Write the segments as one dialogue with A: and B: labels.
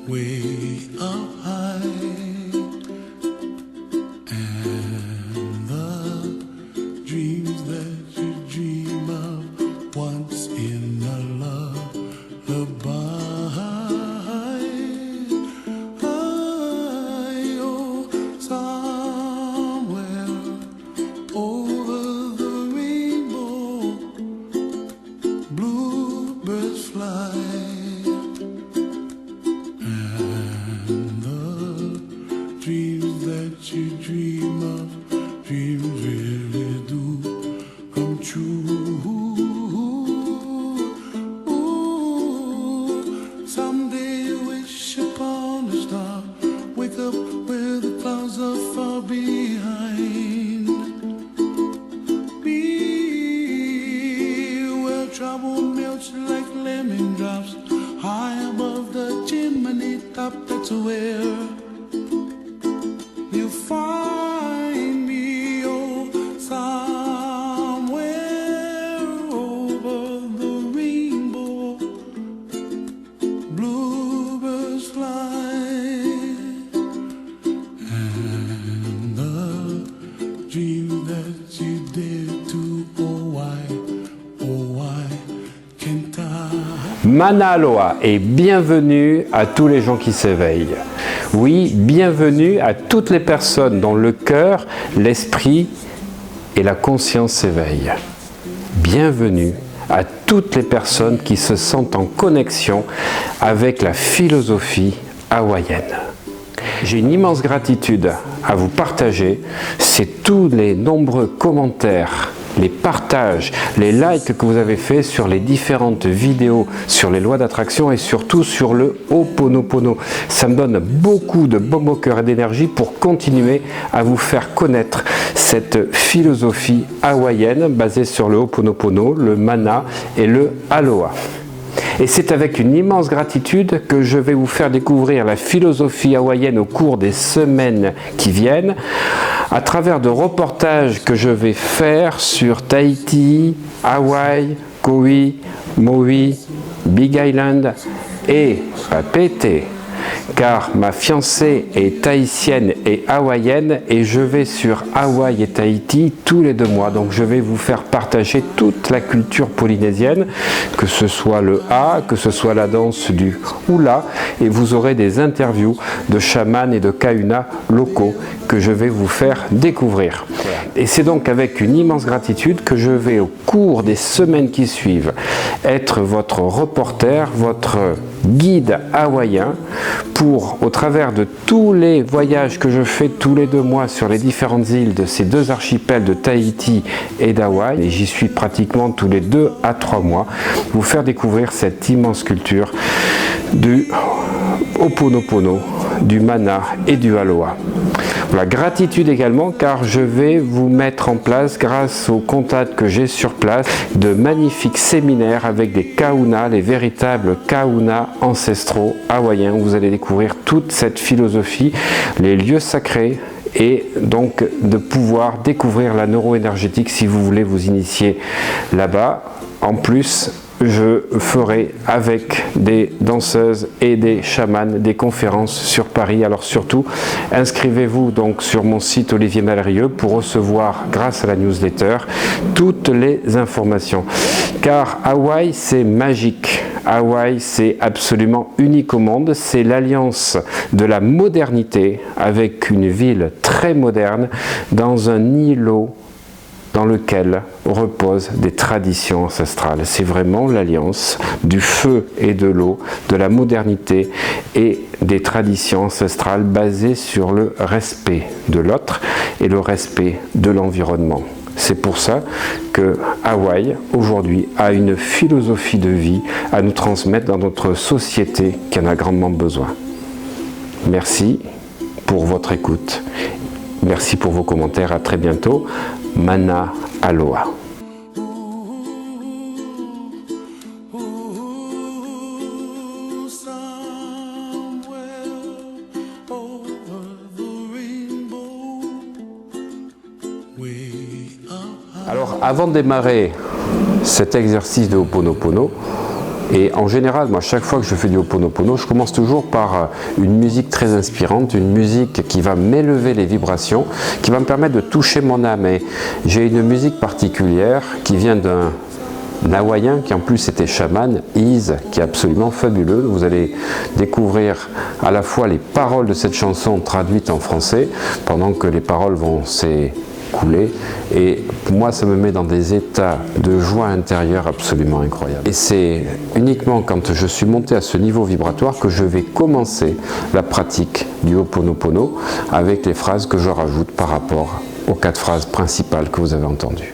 A: way up high, and the dreams that you dream of once in a lullaby. Oh, somewhere over the rainbow, bluebirds fly. Dreams that you dream of, dreams really do come true. Ooh, someday you wish upon a star, wake up where the clouds are far behind. Be where trouble melts like lemon drops, high above the chimney top. That's where you find me, oh, somewhere over the rainbow, bluebirds fly, and the dream that you dare to, oh why can't I?
B: Mana Aloha et bienvenue à tous les gens qui s'éveillent. Oui, bienvenue à toutes les personnes dont le cœur, l'esprit et la conscience s'éveillent. Bienvenue à toutes les personnes qui se sentent en connexion avec la philosophie hawaïenne. J'ai une immense gratitude à vous partager, c'est tous les nombreux commentaires, les partages, les likes que vous avez fait sur les différentes vidéos sur les lois d'attraction et surtout sur le Ho'oponopono. Ça me donne beaucoup de baume au cœur et d'énergie pour continuer à vous faire connaître cette philosophie hawaïenne basée sur le Ho'oponopono, le mana et le aloha. Et c'est avec une immense gratitude que je vais vous faire découvrir la philosophie hawaïenne au cours des semaines qui viennent, à travers de reportages que je vais faire sur Tahiti, Hawaï, Kauai, Maui, Big Island et Papeete, car ma fiancée est tahitienne et hawaïenne et je vais sur Hawaï et Tahiti tous les 2 mois. Donc je vais vous faire partager toute la culture polynésienne, que ce soit le ha, que ce soit la danse du hula, et vous aurez des interviews de chamans et de kahuna locaux que je vais vous faire découvrir. Et c'est donc avec une immense gratitude que je vais au cours des semaines qui suivent être votre reporter, votre guide hawaïen pour, au travers de tous les voyages que je fais tous les 2 mois sur les différentes îles de ces 2 archipels de Tahiti et d'Hawaï, et j'y suis pratiquement tous les 2 à 3 mois, vous faire découvrir cette immense culture du Ho'oponopono, du mana et du aloha. Voilà, gratitude également car je vais vous mettre en place, grâce aux contacts que j'ai sur place, de magnifiques séminaires avec des kahuna, les véritables kahuna ancestraux hawaïens. Vous allez découvrir toute cette philosophie, les lieux sacrés, et donc de pouvoir découvrir la neuroénergétique si vous voulez vous initier là-bas. En plus, je ferai avec des danseuses et des chamans des conférences sur Paris. Alors surtout, inscrivez-vous donc sur mon site Olivier Malrieux pour recevoir, grâce à la newsletter, toutes les informations. Car Hawaï, c'est magique. Hawaï, c'est absolument unique au monde. C'est l'alliance de la modernité avec une ville très moderne dans un îlot dans lequel reposent des traditions ancestrales. C'est vraiment l'alliance du feu et de l'eau, de la modernité et des traditions ancestrales basées sur le respect de l'autre et le respect de l'environnement. C'est pour ça que Hawaï, aujourd'hui, a une philosophie de vie à nous transmettre dans notre société qui en a grandement besoin. Merci pour votre écoute. Merci pour vos commentaires. À très bientôt. Mana Aloha. Alors, avant de démarrer cet exercice de Ho'oponopono, Et en général, moi, chaque fois que je fais du Ho'oponopono, je commence toujours par une musique très inspirante, une musique qui va m'élever les vibrations, qui va me permettre de toucher mon âme. Et j'ai une musique particulière qui vient d'un hawaïen qui en plus était chaman, Iz, qui est absolument fabuleux. Vous allez découvrir à la fois les paroles de cette chanson traduites en français, pendant que les paroles vont s'écouler. Et pour moi, ça me met dans des états de joie intérieure absolument incroyables. Et c'est uniquement quand je suis monté à ce niveau vibratoire que je vais commencer la pratique du Ho'oponopono avec les phrases que je rajoute par rapport aux 4 phrases principales que vous avez entendues.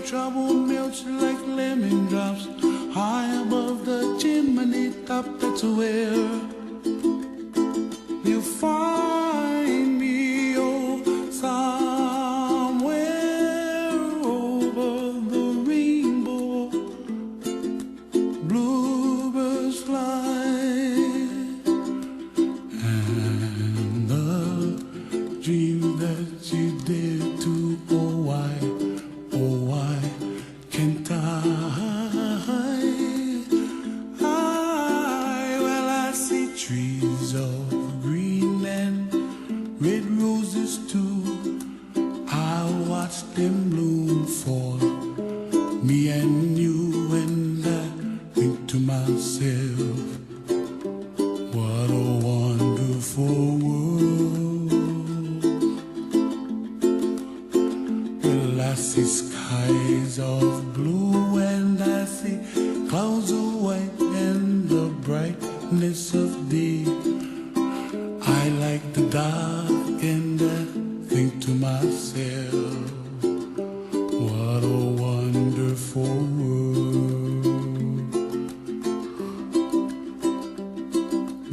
A: Trouble melts like lemon drops high above the chimney top. That's where you find me, oh, somewhere over the rainbow. Bluebirds fly, and the dream that you dare to, oh, why can't well, I see trees of green and red roses too. I watch them bloom for me and you, and I think to myself, what a wonderful world. Well, I see skies of blue and I see clouds of white and the brightness of day. I like the dark and I think to myself, what a wonderful world.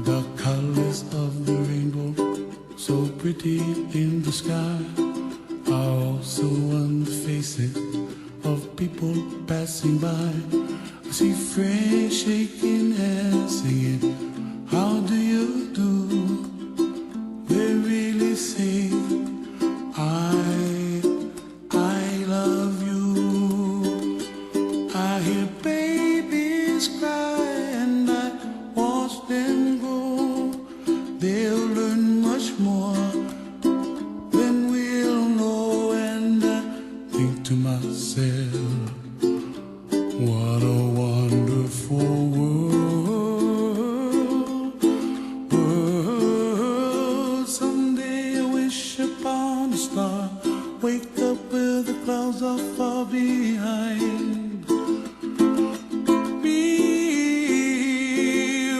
A: The colors of the rainbow, so pretty in the sky, are also on the faces of people passing by. I see friends shaking hands, singing, how do you do? They really say, I love you. I hear babies cry and I watch them grow. They'll learn much more than we'll know, and I think to myself, what a wonderful world. Someday I wish upon a star, wake up where the clouds are far behind me,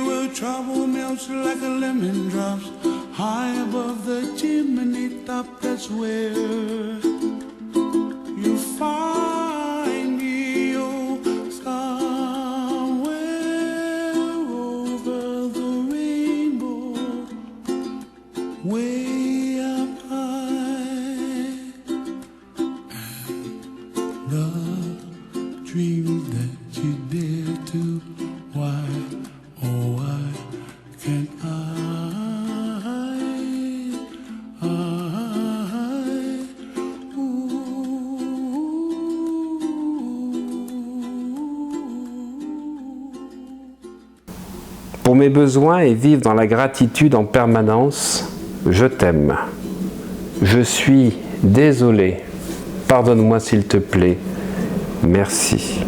A: where trouble melts like a lemon drops high above the chimney top. That's where you find me, oh, somewhere over the rainbow, way up high. And the dreams that you dare to, why, oh, why can't I
B: pour mes besoins et vivre dans la gratitude en permanence. Je t'aime. Je suis désolé. Pardonne-moi s'il te plaît. Merci.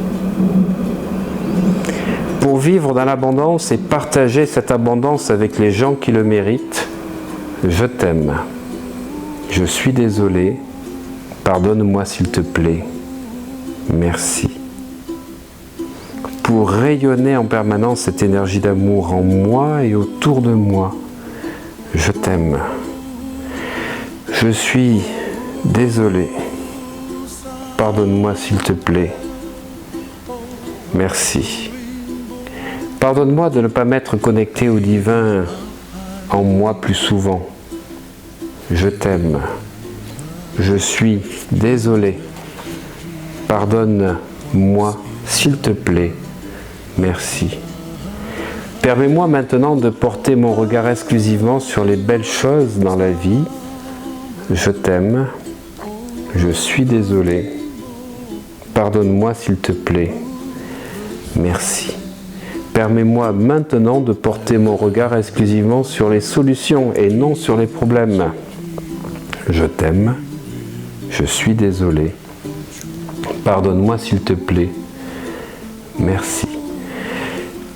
B: Pour vivre dans l'abondance et partager cette abondance avec les gens qui le méritent, je t'aime. Je suis désolé. Pardonne-moi s'il te plaît. Merci. Pour rayonner en permanence cette énergie d'amour en moi et autour de moi, je t'aime. Je suis désolé. Pardonne-moi s'il te plaît. Merci. Pardonne-moi de ne pas m'être connecté au divin en moi plus souvent. Je t'aime. Je suis désolé. Pardonne-moi s'il te plaît. Merci. Permets-moi maintenant de porter mon regard exclusivement sur les belles choses dans la vie. Je t'aime. Je suis désolé. Pardonne-moi s'il te plaît. Merci. Permets-moi maintenant de porter mon regard exclusivement sur les solutions et non sur les problèmes. Je t'aime. Je suis désolé. Pardonne-moi s'il te plaît. Merci.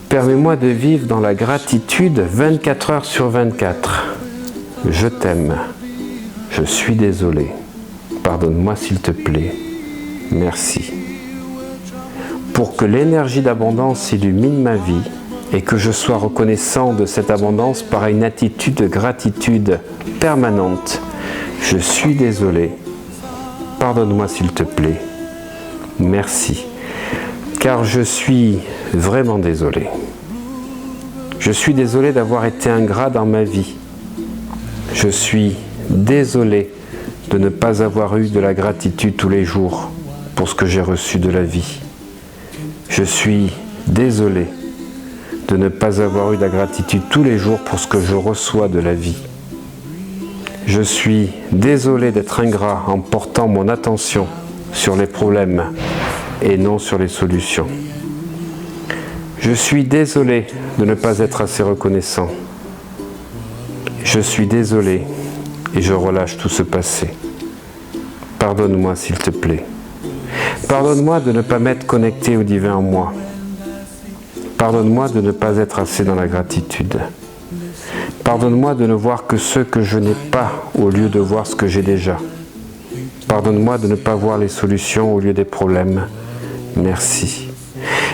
B: Permets-moi de vivre dans la gratitude 24 heures sur 24. Je t'aime. Je suis désolé. Pardonne-moi s'il te plaît. Merci. Pour que l'énergie d'abondance illumine ma vie et que je sois reconnaissant de cette abondance par une attitude de gratitude permanente, je suis désolé. Pardonne-moi s'il te plaît. Merci. Car je suis vraiment désolé. Je suis désolé d'avoir été ingrat dans ma vie. Je suis désolé de ne pas avoir eu de la gratitude tous les jours pour ce que j'ai reçu de la vie. Je suis désolé de ne pas avoir eu de la gratitude tous les jours pour ce que je reçois de la vie. Je suis désolé d'être ingrat en portant mon attention sur les problèmes et non sur les solutions. Je suis désolé de ne pas être assez reconnaissant. Je suis désolé et je relâche tout ce passé. Pardonne-moi s'il te plaît. Pardonne-moi de ne pas m'être connecté au divin en moi. Pardonne-moi de ne pas être assez dans la gratitude. Pardonne-moi de ne voir que ce que je n'ai pas au lieu de voir ce que j'ai déjà. Pardonne-moi de ne pas voir les solutions au lieu des problèmes. Merci.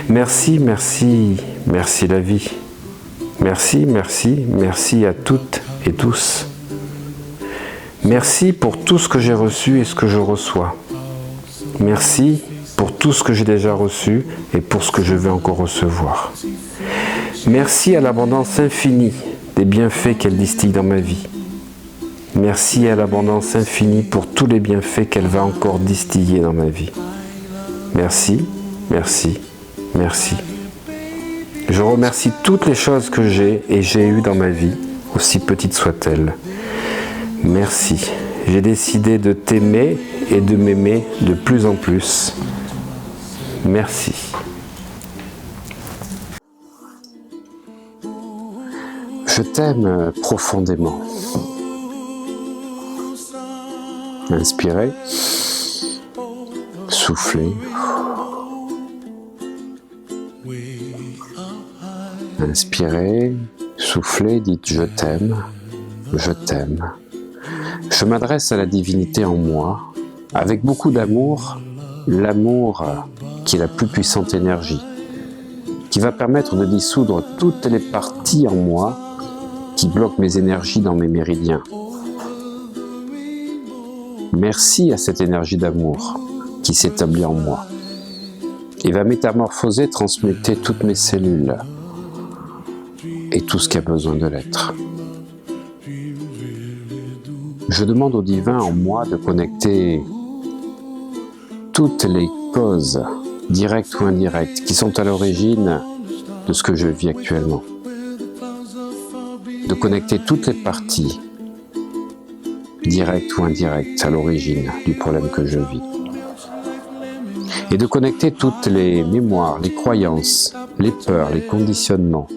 B: Merci, merci, merci la vie. Merci, merci, merci à toutes et tous. Merci pour tout ce que j'ai reçu et ce que je reçois. Merci pour tout ce que j'ai déjà reçu et pour ce que je vais encore recevoir. Merci à l'abondance infinie des bienfaits qu'elle distille dans ma vie. Merci à l'abondance infinie pour tous les bienfaits qu'elle va encore distiller dans ma vie. Merci, merci, merci. Je remercie toutes les choses que j'ai et j'ai eues dans ma vie, aussi petites soient-elles. Merci. J'ai décidé de t'aimer et de m'aimer de plus en plus. Merci. Je t'aime profondément. Inspirez. Soufflez. Inspirez, soufflez, dites je t'aime, je t'aime. Je m'adresse à la divinité en moi, avec beaucoup d'amour, l'amour qui est la plus puissante énergie, qui va permettre de dissoudre toutes les parties en moi qui bloquent mes énergies dans mes méridiens. Merci à cette énergie d'amour qui s'établit en moi et va métamorphoser, transmuter toutes mes cellules et tout ce qui a besoin de l'être. Je demande au divin en moi de connecter toutes les causes, directes ou indirectes, qui sont à l'origine de ce que je vis actuellement. De connecter toutes les parties, directes ou indirectes, à l'origine du problème que je vis. Et de connecter toutes les mémoires, les croyances, les peurs, les conditionnements,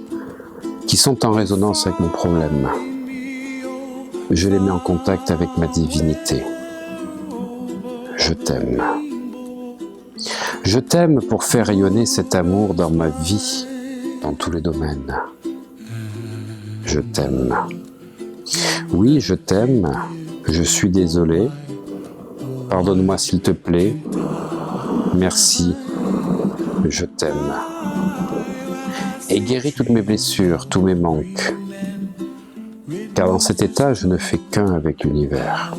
B: qui sont en résonance avec mon problème. Je les mets en contact avec ma divinité. Je t'aime. Je t'aime pour faire rayonner cet amour dans ma vie, dans tous les domaines. Je t'aime. Oui, je t'aime. Je suis désolé. Pardonne-moi s'il te plaît. Merci. Je t'aime. Et guéris toutes mes blessures, tous mes manques. Car dans cet état, je ne fais qu'un avec l'univers.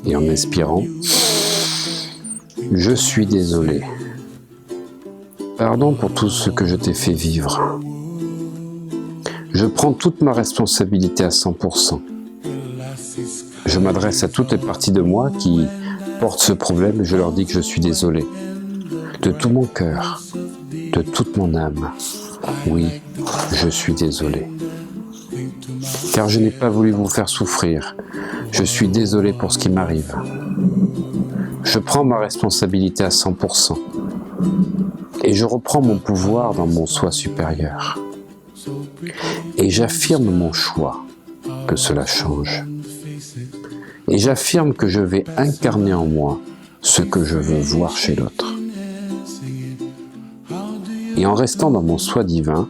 B: Et en expirant, je suis désolé. Pardon pour tout ce que je t'ai fait vivre. Je prends toute ma responsabilité à 100%. Je m'adresse à toutes les parties de moi qui portent ce problème et je leur dis que je suis désolé. De tout mon cœur, de toute mon âme. Oui, je suis désolé. Car je n'ai pas voulu vous faire souffrir. Je suis désolé pour ce qui m'arrive. Je prends ma responsabilité à 100%. Et je reprends mon pouvoir dans mon soi supérieur. Et j'affirme mon choix, que cela change. Et j'affirme que je vais incarner en moi ce que je veux voir chez l'autre. Et en restant dans mon soi divin,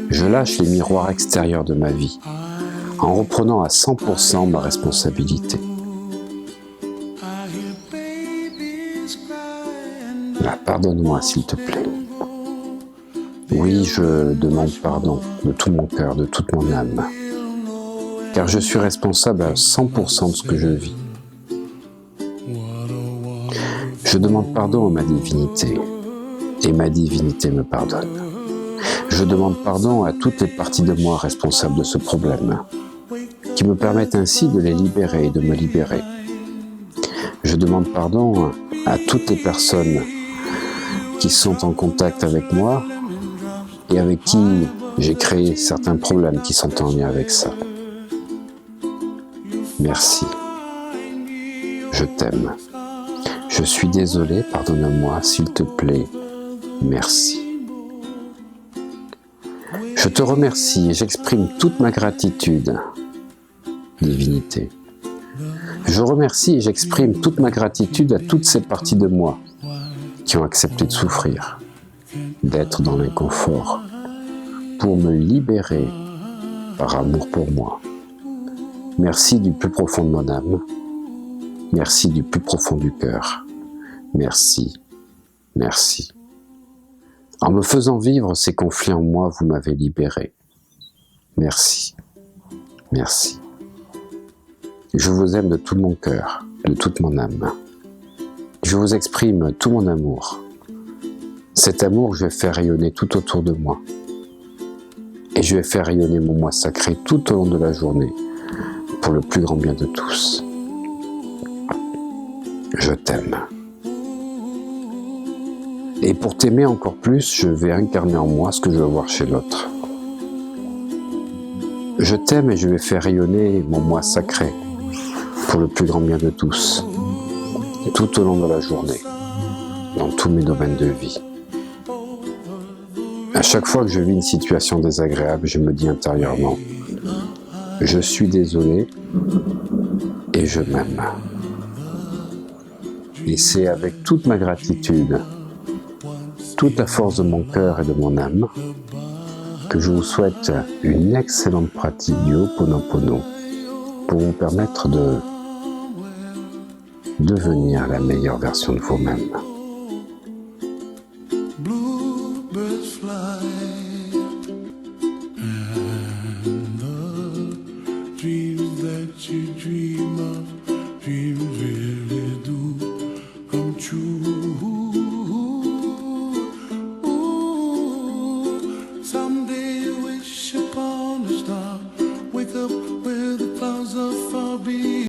B: je lâche les miroirs extérieurs de ma vie, en reprenant à 100% ma responsabilité. Pardonne-moi s'il te plaît. Oui, je demande pardon de tout mon cœur, de toute mon âme, car je suis responsable à 100% de ce que je vis. Je demande pardon à ma divinité, et ma divinité me pardonne. Je demande pardon à toutes les parties de moi responsables de ce problème, qui me permettent ainsi de les libérer et de me libérer. Je demande pardon à toutes les personnes qui sont en contact avec moi et avec qui j'ai créé certains problèmes qui sont en lien avec ça. Merci. Je t'aime. Je suis désolé, pardonne-moi, s'il te plaît. Merci. Je te remercie et j'exprime toute ma gratitude, divinité. Je remercie et j'exprime toute ma gratitude à toutes ces parties de moi qui ont accepté de souffrir, d'être dans l'inconfort, pour me libérer par amour pour moi. Merci du plus profond de mon âme. Merci du plus profond du cœur. Merci. Merci. En me faisant vivre ces conflits en moi, vous m'avez libéré. Merci. Merci. Je vous aime de tout mon cœur, de toute mon âme. Je vous exprime tout mon amour. Cet amour, je vais faire rayonner tout autour de moi. Et je vais faire rayonner mon moi sacré tout au long de la journée, pour le plus grand bien de tous. Je t'aime. Et pour t'aimer encore plus, je vais incarner en moi ce que je veux voir chez l'autre. Je t'aime et je vais faire rayonner mon moi sacré, pour le plus grand bien de tous, tout au long de la journée, dans tous mes domaines de vie. À chaque fois que je vis une situation désagréable, je me dis intérieurement, je suis désolé et je m'aime. Et c'est avec toute ma gratitude, toute la force de mon cœur et de mon âme, que je vous souhaite une excellente pratique du Ho'oponopono pour vous permettre de devenir la meilleure version de vous-même.
A: Bluebirds fly, and the dreams that you dream of, dreams really do come true.